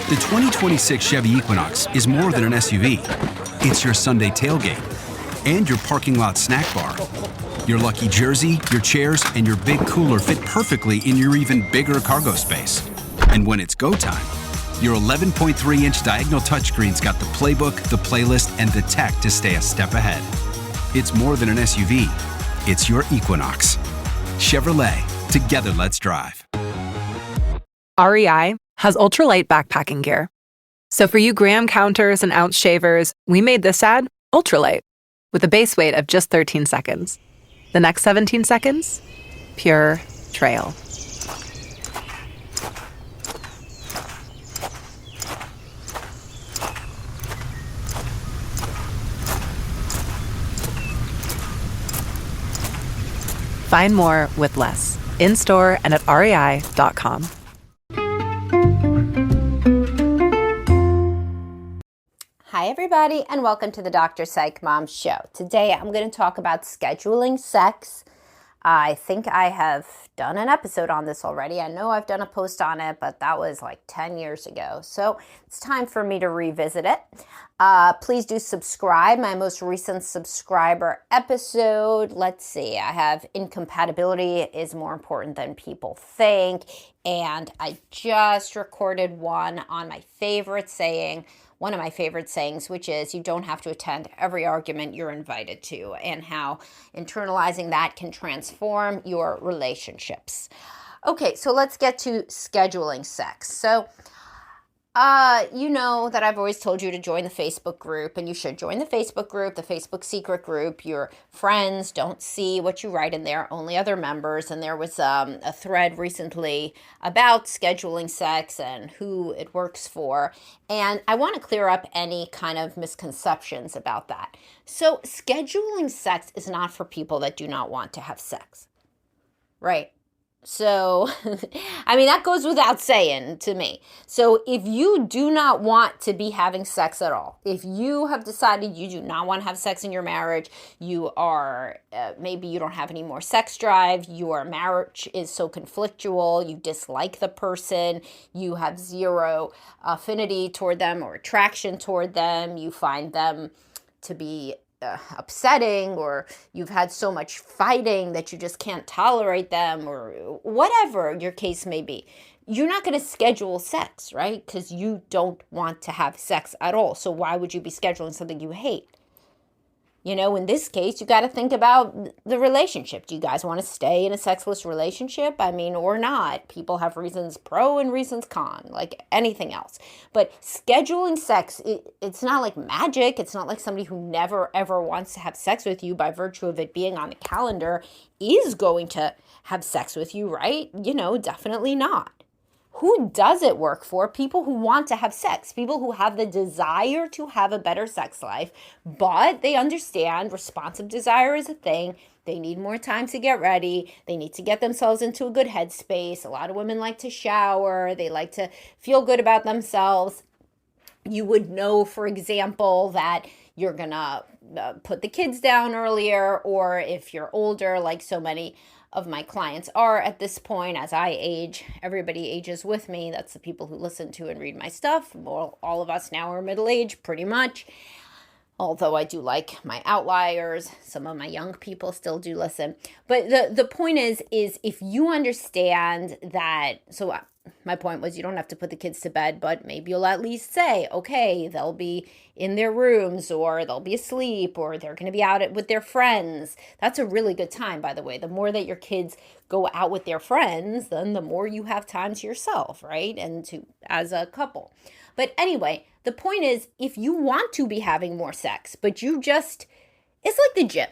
The 2026 Chevy Equinox is more than an SUV. It's your Sunday tailgate and your parking lot snack bar. Your lucky jersey, your chairs, and your big cooler fit perfectly in your even bigger cargo space. And when it's go time, your 11.3-inch diagonal touchscreen's got the playbook, the playlist, and the tech to stay a step ahead. It's more than an SUV. It's your Equinox. Chevrolet. Together, let's drive. REI has ultralight backpacking gear. So for you gram counters and ounce shavers, we made this ad ultralight with a base weight of just 13 seconds. The next 17 seconds, pure trail. Find more with less in-store and at rei.com. Hi everybody, and welcome to the Dr. Psych Mom Show. Today I'm going to talk about scheduling sex. I think I have done an episode on this already. I know I've done a post on it, but that was like 10 years ago. So it's time for me to revisit it. Please do subscribe. My most recent subscriber episode, let's see, I have incompatibility is more important than people think. And I just recorded one on my favorite saying, one of my favorite sayings, which is you don't have to attend every argument you're invited to, and how internalizing that can transform your relationships. Okay, so let's get to scheduling sex. So, you know that I've always told you to join the Facebook group, and you should join the Facebook group, the Facebook secret group. Your friends don't see what you write in there, only other members. And there was a thread recently about scheduling sex and who it works for. And I want to clear up any kind of misconceptions about that. So scheduling sex is not for people that do not want to have sex, right? So, I mean, that goes without saying to me. So if you do not want to be having sex at all, if you have decided you do not want to have sex in your marriage, you are, maybe you don't have any more sex drive, your marriage is so conflictual, you dislike the person, you have zero affinity toward them or attraction toward them, you find them to be upsetting, or you've had so much fighting that you just can't tolerate them, or whatever your case may be, you're not going to schedule sex, right? Because you don't want to have sex at all. So why would you be scheduling something you hate? You know, in this case, you got to think about the relationship. Do you guys want to stay in a sexless relationship? I mean, or not? People have reasons pro and reasons con, like anything else. But scheduling sex, it's not like magic. It's not like somebody who never, ever wants to have sex with you by virtue of it being on the calendar is going to have sex with you, right? You know, definitely not. Who does it work for? People who want to have sex, people who have the desire to have a better sex life, but they understand responsive desire is a thing. They need more time to get ready. They need to get themselves into a good headspace. A lot of women like to shower. They like to feel good about themselves. You would know, for example, that you're going to put the kids down earlier, or if you're older, like so many of my clients are at this point, as I age, everybody ages with me. That's the people who listen to and read my stuff. Well, all of us now are middle-aged, pretty much. Although I do like my outliers, some of my young people still do listen. But the point is if you understand that, so my point was you don't have to put the kids to bed, but maybe you'll at least say, okay, they'll be in their rooms, or they'll be asleep, or they're going to be out with their friends. That's a really good time, by the way. The more that your kids go out with their friends, then the more you have time to yourself, right? And to as a couple. But anyway, the point is, if you want to be having more sex, but you just, it's like the gym.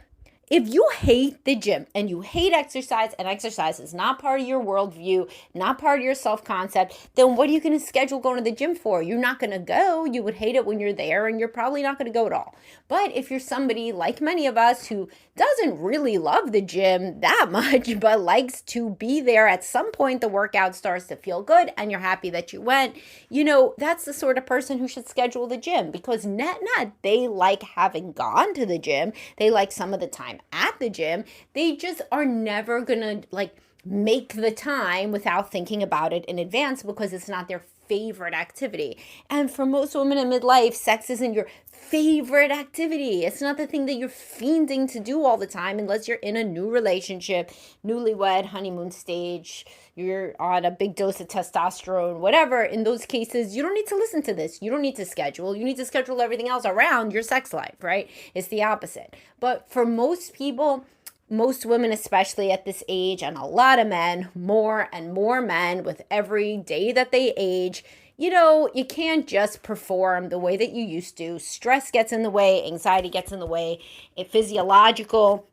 If you hate the gym and you hate exercise, and exercise is not part of your worldview, not part of your self-concept, then what are you going to schedule going to the gym for? You're not going to go. You would hate it when you're there, and you're probably not going to go at all. But if you're somebody like many of us who doesn't really love the gym that much, but likes to be there at some point, the workout starts to feel good and you're happy that you went, you know, that's the sort of person who should schedule the gym, because net, they like having gone to the gym. They like some of the time at the gym. They just are never gonna like make the time without thinking about it in advance because it's not their favorite activity. And for most women in midlife, sex isn't your favorite activity. It's not the thing that you're fiending to do all the time unless you're in a new relationship, newlywed, honeymoon stage, you're on a big dose of testosterone, whatever. In those cases, you don't need to listen to this. You don't need to schedule. You need to schedule everything else around your sex life, right? It's the opposite. But for most people, most women, especially at this age, and a lot of men, more and more men with every day that they age, you can't just perform the way that you used to. Stress gets in the way, anxiety gets in the way, physiological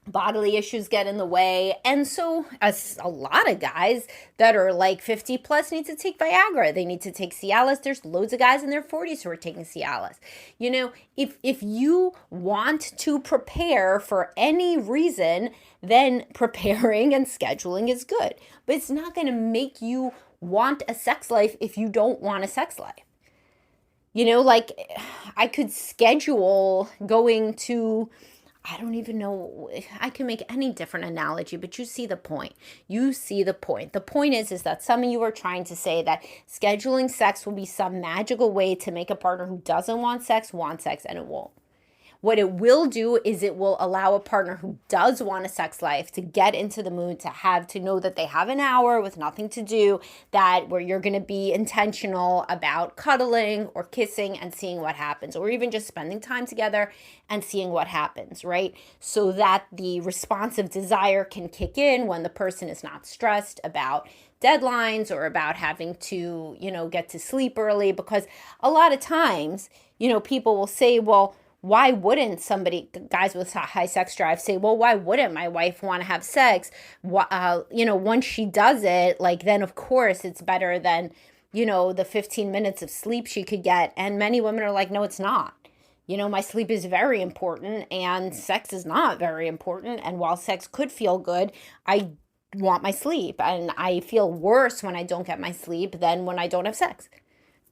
bodily issues get in the way. And so as a lot of guys that are like 50 plus need to take Viagra. They need to take Cialis. There's loads of guys in their 40s who are taking Cialis. If you want to prepare for any reason, then preparing and scheduling is good. But it's not going to make you want a sex life if you don't want a sex life. I could schedule going to, I don't even know, I can make any different analogy, but you see the point. You see the point. The point is that some of you are trying to say that scheduling sex will be some magical way to make a partner who doesn't want sex, and it won't. What it will do is it will allow a partner who does want a sex life to get into the mood, to know that they have an hour with nothing to do, where you're going to be intentional about cuddling or kissing and seeing what happens, or even just spending time together and seeing what happens, right? So that the responsive desire can kick in when the person is not stressed about deadlines or about having to, get to sleep early. Because a lot of times, people will say, well, why wouldn't guys with high sex drive say, well, why wouldn't my wife want to have sex? Once she does it, then of course it's better than, the 15 minutes of sleep she could get. And many women are like, no, it's not. My sleep is very important and sex is not very important. And while sex could feel good, I want my sleep. And I feel worse when I don't get my sleep than when I don't have sex,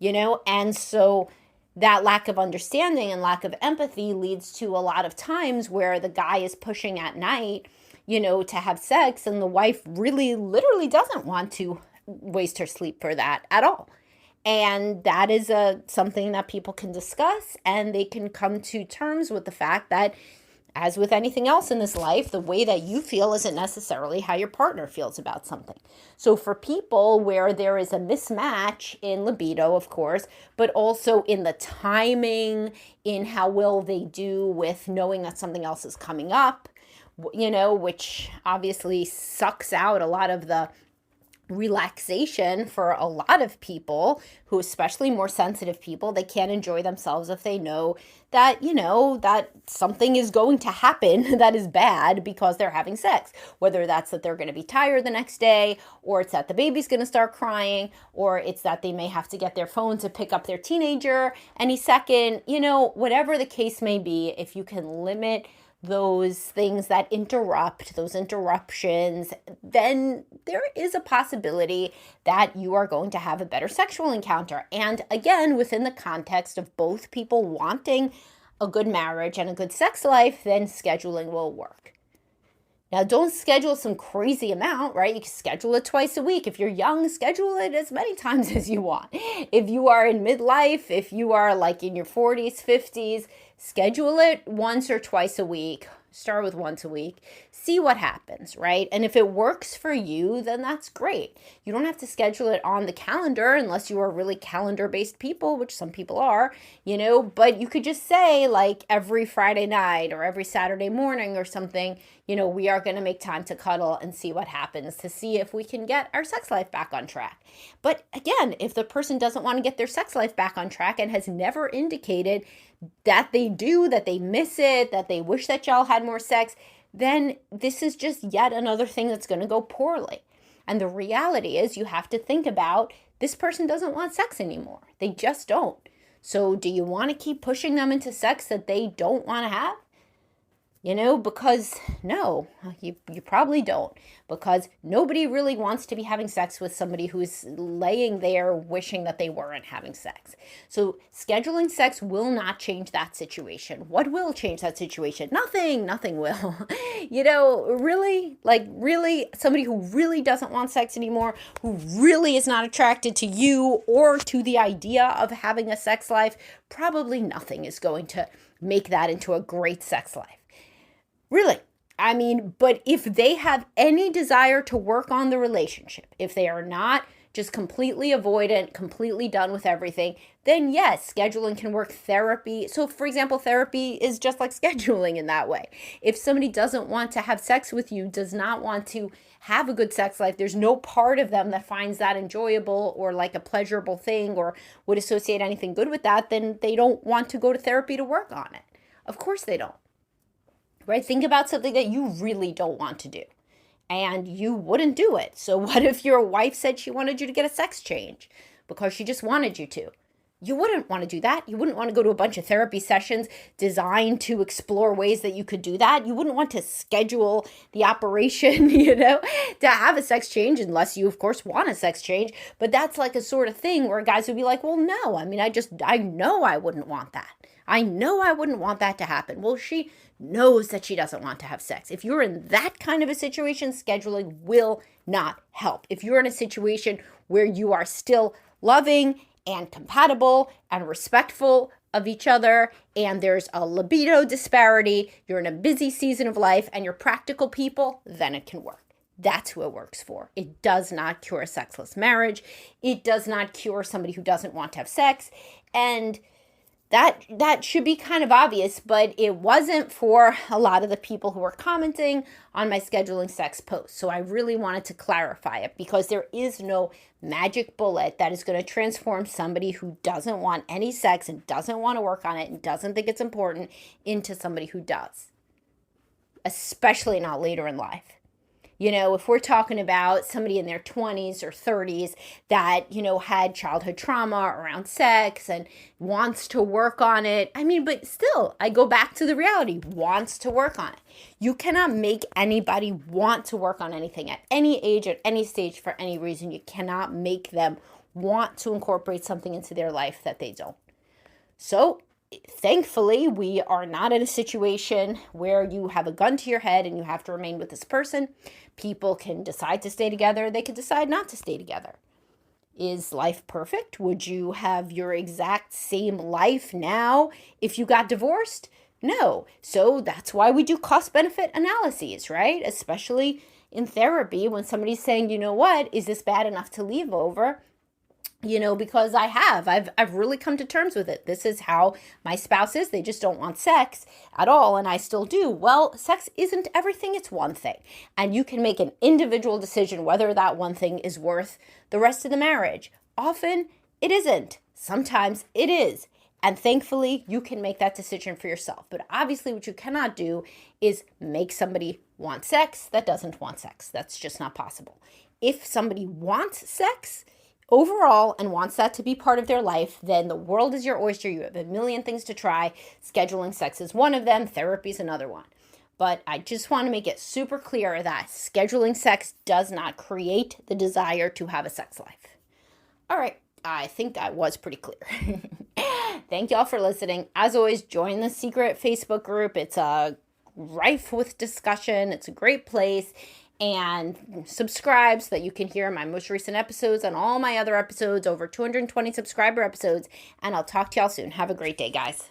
And so that lack of understanding and lack of empathy leads to a lot of times where the guy is pushing at night, to have sex, and the wife really literally doesn't want to waste her sleep for that at all. And that is something that people can discuss, and they can come to terms with the fact that, as with anything else in this life, the way that you feel isn't necessarily how your partner feels about something. So for people where there is a mismatch in libido, of course, but also in the timing, in how well they do with knowing that something else is coming up, which obviously sucks out a lot of the relaxation for a lot of people who, especially more sensitive people, they can't enjoy themselves if they know that, that something is going to happen that is bad because they're having sex, whether that's that they're going to be tired the next day, or it's that the baby's going to start crying, or it's that they may have to get their phone to pick up their teenager any second, whatever the case may be. If you can limit those things that interrupt, those interruptions, then there is a possibility that you are going to have a better sexual encounter. And again, within the context of both people wanting a good marriage and a good sex life, then scheduling will work. Now, don't schedule some crazy amount, right? You can schedule it twice a week. If you're young, schedule it as many times as you want. If you are in midlife, if you are in your 40s, 50s, schedule it once or twice a week. Start with once a week. See what happens, right? And if it works for you, then that's great. You don't have to schedule it on the calendar unless you are really calendar-based people, which some people are, but you could just say every Friday night or every Saturday morning or something, we are going to make time to cuddle and see what happens, to see if we can get our sex life back on track. But again, if the person doesn't want to get their sex life back on track and has never indicated that they do, that they miss it, that they wish that y'all had more sex, then this is just yet another thing that's going to go poorly. And the reality is you have to think about, this person doesn't want sex anymore. They just don't. So do you want to keep pushing them into sex that they don't want to have? Because no, you probably don't, because nobody really wants to be having sex with somebody who's laying there wishing that they weren't having sex. So scheduling sex will not change that situation. What will change that situation? Nothing will. Really, somebody who really doesn't want sex anymore, who really is not attracted to you or to the idea of having a sex life, probably nothing is going to make that into a great sex life. Really. But if they have any desire to work on the relationship, if they are not just completely avoidant, completely done with everything, then yes, scheduling can work. Therapy. So for example, therapy is just like scheduling in that way. If somebody doesn't want to have sex with you, does not want to have a good sex life, there's no part of them that finds that enjoyable or like a pleasurable thing or would associate anything good with that, then they don't want to go to therapy to work on it. Of course they don't. Right? Think about something that you really don't want to do and you wouldn't do it. So what if your wife said she wanted you to get a sex change because she just wanted you to? You wouldn't want to do that. You wouldn't want to go to a bunch of therapy sessions designed to explore ways that you could do that. You wouldn't want to schedule the operation, to have a sex change unless you, of course, want a sex change. But that's like a sort of thing where guys would be like, well, no, I know I wouldn't want that. I know I wouldn't want that to happen. Well, she knows that she doesn't want to have sex. If you're in that kind of a situation, scheduling will not help. If you're in a situation where you are still loving and compatible and respectful of each other, and there's a libido disparity, you're in a busy season of life, and you're practical people, then it can work. That's who it works for. It does not cure a sexless marriage. It does not cure somebody who doesn't want to have sex. And that should be kind of obvious, but it wasn't for a lot of the people who were commenting on my scheduling sex post. So I really wanted to clarify it because there is no magic bullet that is going to transform somebody who doesn't want any sex and doesn't want to work on it and doesn't think it's important into somebody who does, especially not later in life. If we're talking about somebody in their 20s or 30s that, had childhood trauma around sex and wants to work on it. But still, I go back to the reality, wants to work on it. You cannot make anybody want to work on anything at any age, at any stage, for any reason. You cannot make them want to incorporate something into their life that they don't. So thankfully, we are not in a situation where you have a gun to your head and you have to remain with this person. People can decide to stay together. They can decide not to stay together. Is life perfect? Would you have your exact same life now if you got divorced? No. So that's why we do cost-benefit analyses, right? Especially in therapy when somebody's saying, is this bad enough to leave over? Because I've really come to terms with it. This is how my spouse is. They just don't want sex at all. And I still do. Well, sex isn't everything. It's one thing. And you can make an individual decision whether that one thing is worth the rest of the marriage. Often it isn't. Sometimes it is. And thankfully, you can make that decision for yourself. But obviously, what you cannot do is make somebody want sex that doesn't want sex. That's just not possible. If somebody wants sex overall and wants that to be part of their life, then the world is your oyster. You have a million things to try. Scheduling sex is one of them. Therapy is another one. But I just want to make it super clear that scheduling sex does not create the desire to have a sex life. All right. I think that was pretty clear. Thank y'all for listening. As always, join the secret Facebook group. It's rife with discussion. It's a great place. And subscribe so that you can hear my most recent episodes and all my other episodes, over 220 subscriber episodes. And I'll talk to y'all soon. Have a great day, guys.